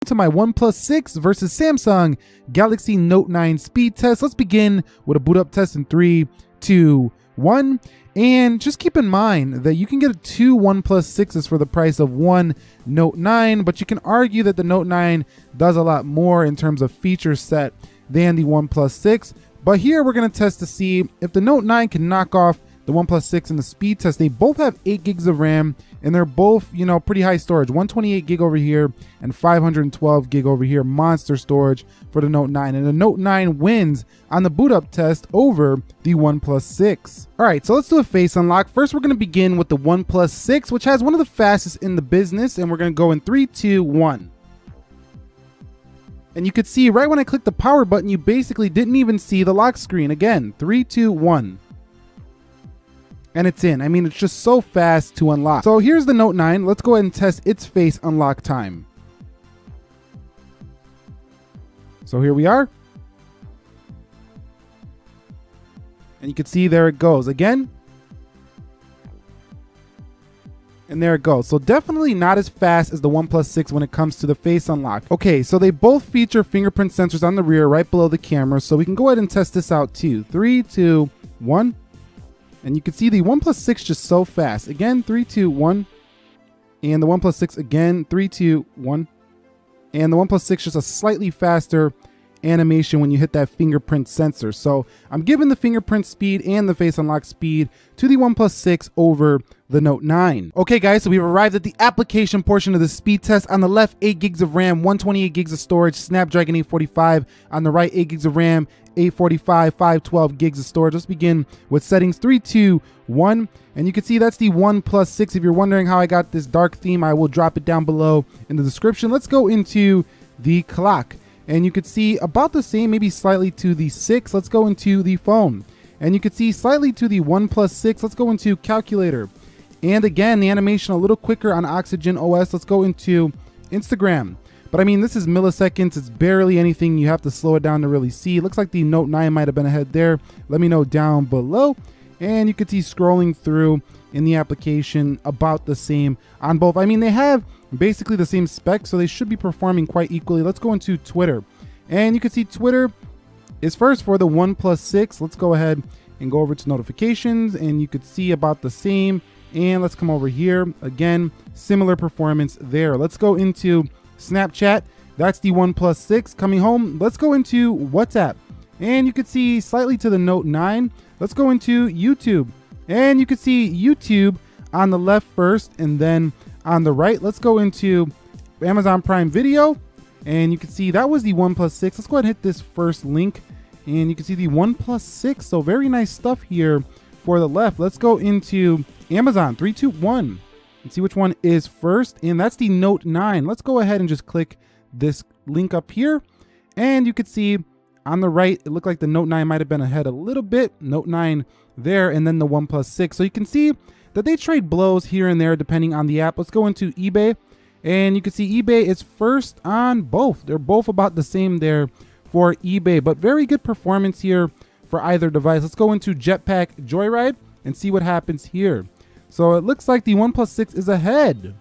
To my OnePlus 6 versus Samsung Galaxy Note 9 speed test. Let's begin with a boot up test in 3, 2, 1. And just keep in mind that you can get 2 OnePlus 6s for the price of one Note 9, but you can argue that the Note 9 does a lot more in terms of feature set than the OnePlus 6. But here we're going to test to see if the Note 9 can knock off the OnePlus 6 in the speed test. They both have 8 gigs of RAM, and they're both, pretty high storage. 128 gig over here and 512 gig over here. Monster storage for the Note 9. And the Note 9 wins on the boot up test over the OnePlus 6. All right, so let's do a face unlock. First, we're going to begin with the OnePlus 6, which has one of the fastest in the business. And we're going to go in 3, 2, 1. And you could see right when I clicked the power button, you basically didn't even see the lock screen. Again, 3, 2, 1. And it's in. I mean, it's just so fast to unlock. So here's the Note 9. Let's go ahead and test its face unlock time. So here we are. And you can see there it goes again. And there it goes. So definitely not as fast as the OnePlus 6 when it comes to the face unlock. Okay, so they both feature fingerprint sensors on the rear right below the camera. So we can go ahead and test this out too. 3, 2, 1. And you can see the OnePlus 6 just so fast. Again, 3, 2, 1. And the OnePlus 6 again, 3, 2, 1. And the OnePlus 6 just a slightly faster animation when you hit that fingerprint sensor. So I'm giving the fingerprint speed and the face unlock speed to the OnePlus 6 over the Note 9. Okay guys, so we've arrived at the application portion of the speed test. On the left, 8 gigs of RAM, 128 gigs of storage, Snapdragon 845. On the right, 8 gigs of RAM, 845, 512 gigs of storage. Let's begin with settings. 3, 2, 1. And you can see that's the OnePlus 6. If you're wondering how I got this dark theme, I will drop it down below in the description. Let's go into the clock. And you could see about the same, maybe slightly to the 6. Let's go into the phone. And you could see slightly to the OnePlus 6. Let's go into calculator. And again, the animation a little quicker on Oxygen OS. Let's go into Instagram. But I mean, this is milliseconds. It's barely anything you have to slow it down to really see. It looks like the Note 9 might have been ahead there. Let me know down below. And you could see scrolling through in the application about the same on both. I mean, they have basically the same specs, so they should be performing quite equally. Let's go into Twitter. And you can see Twitter is first for the OnePlus 6. Let's go ahead and go over to notifications, and you could see about the same. And let's come over here. Again, similar performance there. Let's go into Snapchat. That's the OnePlus 6 coming home. Let's go into WhatsApp. And you could see slightly to the Note 9. Let's go into YouTube. And you could see YouTube on the left first, and then on the right, let's go into Amazon Prime Video. And you can see that was the OnePlus 6. Let's go ahead and hit this first link. And you can see the OnePlus 6. So very nice stuff here for the left. Let's go into Amazon. 3, 2, 1. And see which one is first. And that's the Note 9. Let's go ahead and just click this link up here. And you could see on the right, it looked like the Note 9 might have been ahead a little bit. Note 9 there, and then the OnePlus 6. So you can see that they trade blows here and there depending on the app. Let's go into eBay. And you can see eBay is first on both. They're both about the same there for eBay, but very good performance here for either device. Let's go into Jetpack Joyride and see what happens here. So it looks like the OnePlus 6 is ahead.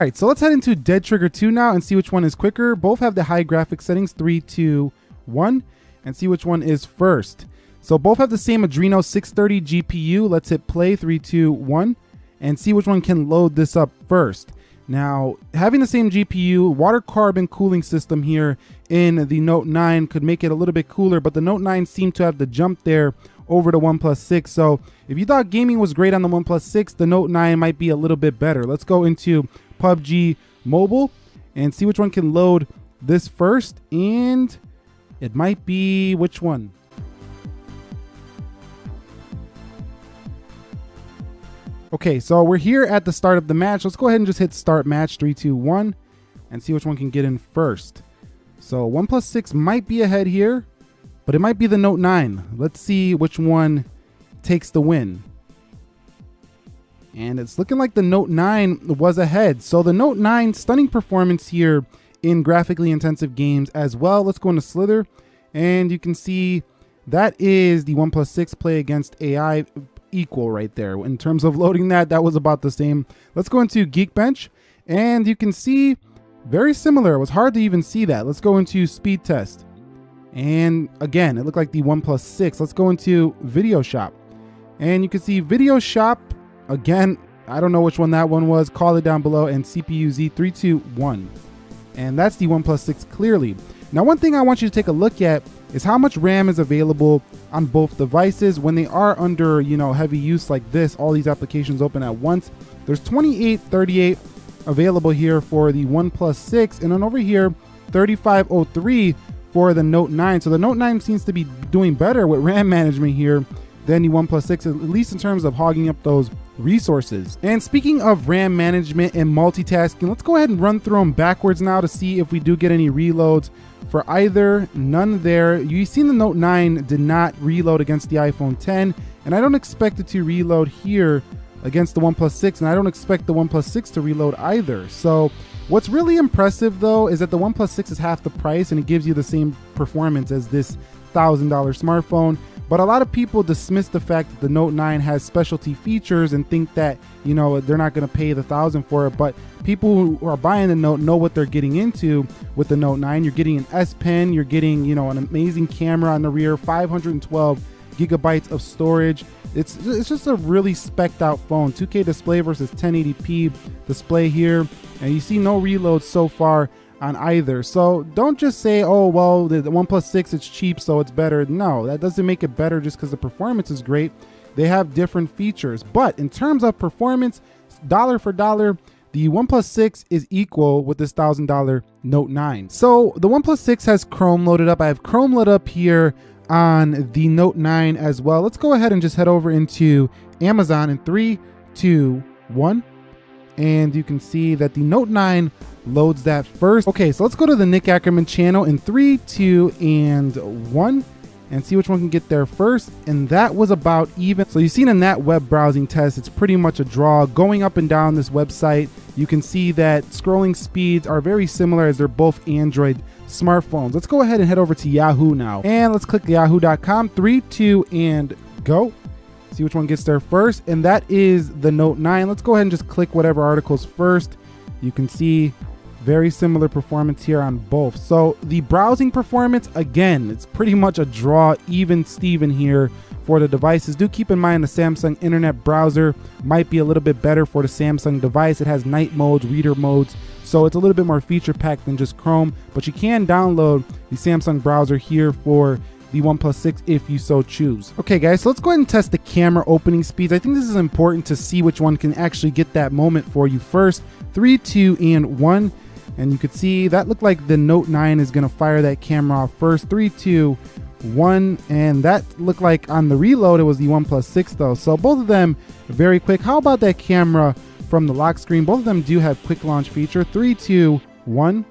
All right, so let's head into Dead Trigger 2 now and see which one is quicker. Both have the high graphic settings, 3, 2, 1, and see which one is first. So both have the same Adreno 630 GPU. Let's hit play, 3, 2, 1, and see which one can load this up first. Now, having the same GPU, water carbon cooling system here in the Note 9 could make it a little bit cooler, but the Note 9 seemed to have the jump there over the OnePlus 6. So if you thought gaming was great on the OnePlus 6, the Note 9 might be a little bit better. Let's go into PUBG Mobile and see which one can load this first. And it might be which one? Okay, so we're here at the start of the match. Let's go ahead and just hit start match, 3, 2, 1, and see which one can get in first. So OnePlus 6 might be ahead here, but it might be the Note 9. Let's see which one takes the win. And it's looking like the Note 9 was ahead. So the Note 9, stunning performance here in graphically intensive games as well. Let's go into Slither, and you can see that is the OnePlus 6 play against AI equal right there. In terms of loading that was about the same. Let's go into Geekbench, and you can see very similar. It was hard to even see that. Let's go into speed test. And again, it looked like the OnePlus 6. Let's go into Video Shop. And you can see Video Shop, again, I don't know which one that one was. Call it down below. And CPU Z321. And that's the OnePlus 6 clearly. Now, one thing I want you to take a look at is how much RAM is available on both devices when they are under, heavy use like this, all these applications open at once. There's 2838 available here for the OnePlus 6, and then over here, 3503 for the Note 9. So the Note 9 seems to be doing better with RAM management here than the OnePlus 6, at least in terms of hogging up those resources. And speaking of RAM management and multitasking, let's go ahead and run through them backwards now to see if we do get any reloads. For either, none there. You've seen the Note 9 did not reload against the iPhone 10, and I don't expect it to reload here against the OnePlus 6, and I don't expect the OnePlus 6 to reload either. So what's really impressive though is that the OnePlus 6 is half the price and it gives you the same performance as this $1,000 smartphone. But a lot of people dismiss the fact that the Note 9 has specialty features and think that, they're not going to pay the $1,000 for it. But people who are buying the Note know what they're getting into with the Note 9. You're getting an S Pen, you're getting, an amazing camera on the rear, 512 gigabytes of storage. It's just a really spec'd out phone. 2K display versus 1080p display here. And you see no reloads so far on either. So don't just say, oh, well, the OnePlus 6, it's cheap, so it's better. No, that doesn't make it better just because the performance is great. They have different features. But in terms of performance, dollar for dollar, the OnePlus 6 is equal with this $1,000 Note 9. So the OnePlus 6 has Chrome loaded up. I have Chrome loaded up here on the Note 9 as well. Let's go ahead and just head over into Amazon in 3, 2, 1. And you can see that the Note 9 loads that first. Okay, so let's go to the Nick Ackerman channel in 3, 2, and 1 and see which one can get there first. And that was about even. So you've seen in that web browsing test, it's pretty much a draw. Going up and down this website, you can see that scrolling speeds are very similar as they're both Android smartphones. Let's go ahead and head over to Yahoo now. And let's click yahoo.com, 3, 2, and go. See which one gets there first, and that is the Note 9. Let's go ahead and just click whatever articles first. You can see very similar performance here on both. So the browsing performance, again, it's pretty much a draw, even Steven here for the devices. Do keep in mind the Samsung internet browser might be a little bit better for the Samsung device. It has night modes, reader modes, so it's a little bit more feature packed than just Chrome, but you can download the Samsung browser here for the OnePlus 6 if you so choose. Okay guys, so let's go ahead and test the camera opening speeds. I think this is important to see which one can actually get that moment for you first. 3, 2, and 1. And you could see that looked like the Note 9 is gonna fire that camera off first. 3, 2, 1. And that looked like on the reload, it was the OnePlus 6 though. So both of them very quick. How about that camera from the lock screen? Both of them do have quick launch feature. 3, 2, 1.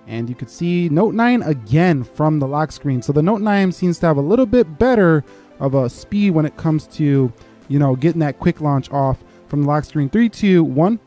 And you could see Note 9 again from the lock screen. So the Note 9 seems to have a little bit better of a speed when it comes to, getting that quick launch off from the lock screen. 3, 2, 1.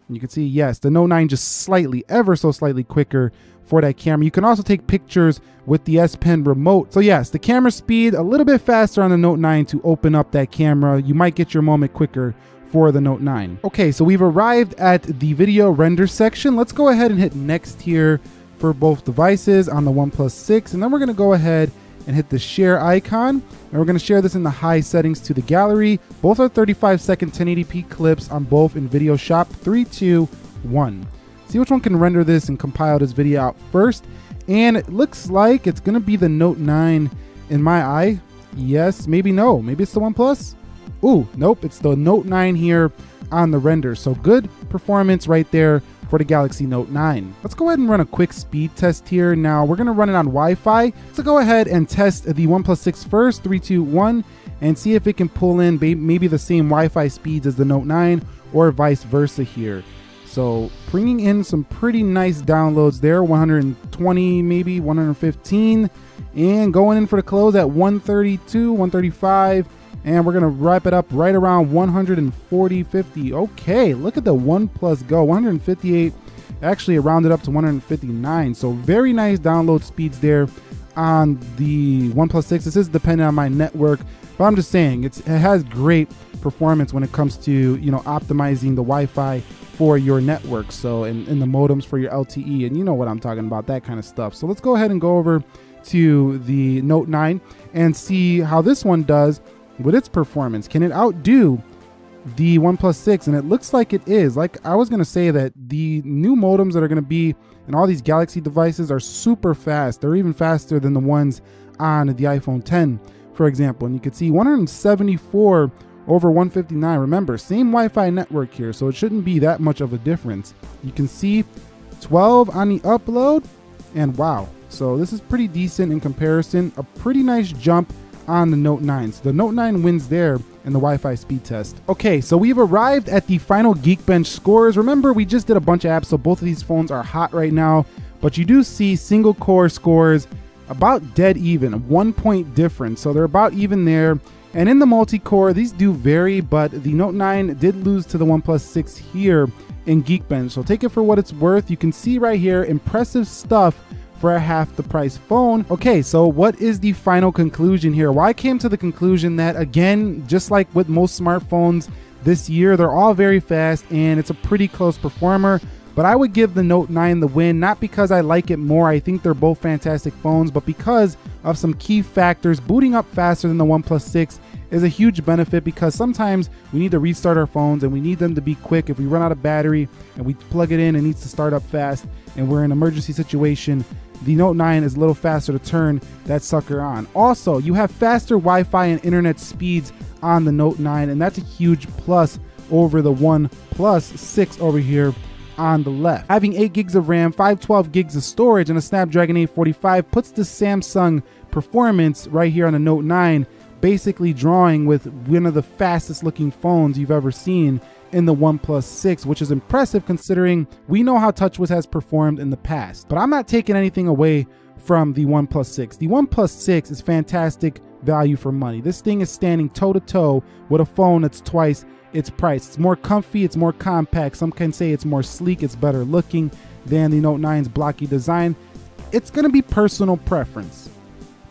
And you can see, yes, the Note 9 just slightly, ever so slightly quicker for that camera. You can also take pictures with the S Pen remote. So yes, the camera speed a little bit faster on the Note 9 to open up that camera. You might get your moment quicker for the Note 9. Okay, so we've arrived at the video render section. Let's go ahead and hit next here for both devices on the OnePlus 6. And then we're gonna go ahead and hit the share icon. And we're gonna share this in the high settings to the gallery. Both are 35-second 1080p clips on both in Video Shop. 3, 2, 1. See which one can render this and compile this video out first. And it looks like it's gonna be the Note 9 in my eye. Yes, maybe no, maybe it's the OnePlus. Ooh, nope, it's the Note 9 here on the render. So good performance right there for the Galaxy Note 9. Let's go ahead and run a quick speed test here. Now we're gonna run it on Wi-Fi. So go ahead and test the OnePlus 6 first, 3, 2, 1, and see if it can pull in maybe the same Wi-Fi speeds as the Note 9 or vice versa here. So bringing in some pretty nice downloads there, 120, maybe 115, and going in for the close at 132, 135, and we're gonna wrap it up right around 140, 50. Okay, look at the OnePlus Go, 158. Actually, it rounded up to 159. So very nice download speeds there on the OnePlus 6. This is dependent on my network, but I'm just saying it has great performance when it comes to optimizing the Wi-Fi for your network, so in the modems for your LTE, and you know what I'm talking about, that kind of stuff. So let's go ahead and go over to the Note 9 and see how this one does with its performance. Can it outdo the OnePlus 6? And it looks like it is. Like I was going to say that the new modems that are going to be in all these Galaxy devices are super fast. They're even faster than the ones on the iPhone 10, for example. And you can see 174 over 159. Remember, same Wi-Fi network here, so it shouldn't be that much of a difference. You can see 12 on the upload, and wow. So this is pretty decent in comparison. A pretty nice jump on the Note 9. So the Note 9 wins there in the Wi-Fi speed test. Okay, so we've arrived at the final Geekbench scores. Remember, we just did a bunch of apps, so both of these phones are hot right now, but you do see single core scores about dead even, 1 point difference. So they're about even there. And in the multi-core, these do vary, but the Note 9 did lose to the OnePlus 6 here in Geekbench. So take it for what it's worth. You can see right here, impressive stuff for a half the price phone. Okay, so what is the final conclusion here? Well, I came to the conclusion that, again, just like with most smartphones this year, they're all very fast and it's a pretty close performer. But I would give the Note 9 the win, not because I like it more. I think they're both fantastic phones, but because of some key factors. Booting up faster than the OnePlus 6 is a huge benefit, because sometimes we need to restart our phones and we need them to be quick. If we run out of battery and we plug it in, it needs to start up fast and we're in an emergency situation, the Note 9 is a little faster to turn that sucker on. Also, you have faster Wi-Fi and internet speeds on the Note 9, and that's a huge plus over the OnePlus 6 over here on the left. Having 8 gigs of RAM, 512 gigs of storage, and a Snapdragon 845 puts the Samsung performance right here on the Note 9 basically drawing with one of the fastest looking phones you've ever seen in the OnePlus 6, which is impressive considering we know how TouchWiz has performed in the past. But I'm not taking anything away from the OnePlus 6. The OnePlus 6 is fantastic value for money. This thing is standing toe-to-toe with a phone that's twice its price. It's more comfy, it's more compact. Some can say it's more sleek, it's better looking than the Note 9's blocky design. It's gonna be personal preference.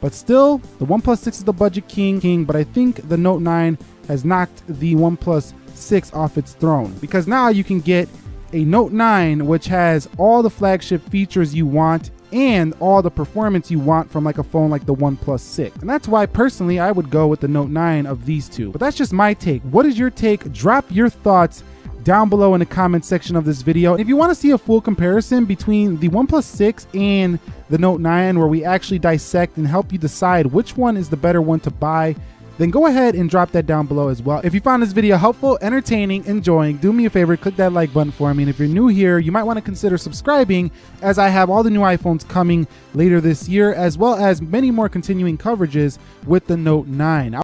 But still, the OnePlus 6 is the budget king, but I think the Note 9 has knocked the OnePlus 6 off its throne, because now you can get a Note 9 which has all the flagship features you want and all the performance you want from like a phone like the OnePlus 6. And that's why personally I would go with the Note 9 of these two. But that's just my take. What is your take? Drop your thoughts down below in the comment section of this video. And if you want to see a full comparison between the OnePlus 6 and the Note 9, where we actually dissect and help you decide which one is the better one to buy, then go ahead and drop that down below as well. If you found this video helpful, entertaining, enjoying, do me a favor, click that like button for me. And if you're new here, you might want to consider subscribing, as I have all the new iPhones coming later this year, as well as many more continuing coverages with the Note 9.